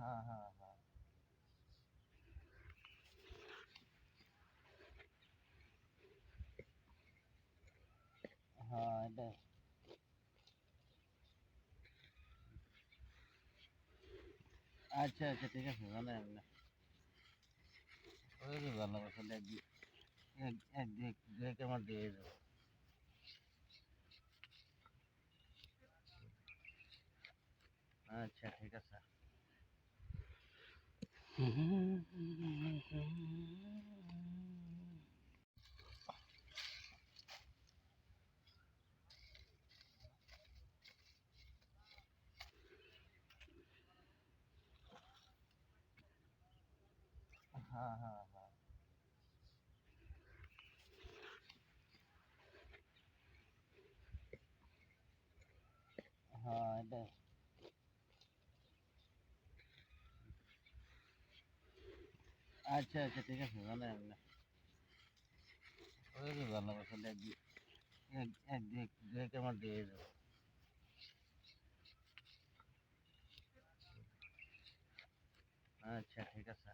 হ্যাঁ, হ্যাঁ, হ্যাঁ। হ্যাঁ, এটাই। আচ্ছা, আচ্ছা, ঠিক আছে, জানাই আপনি। ওই যে ভালো আসলে এক দুই আমার দিয়ে যাবো। আচ্ছা, ঠিক আছে। হ্যাঁ, হ্যাঁ, হ্যাঁ। হ্যাঁ, এটাই। আচ্ছা, আচ্ছা, ঠিক আছে, জানাই আপনি। ওই যে ভালো আসলে এক দুই আমার দিয়ে যাবো। আচ্ছা, ঠিক আছে।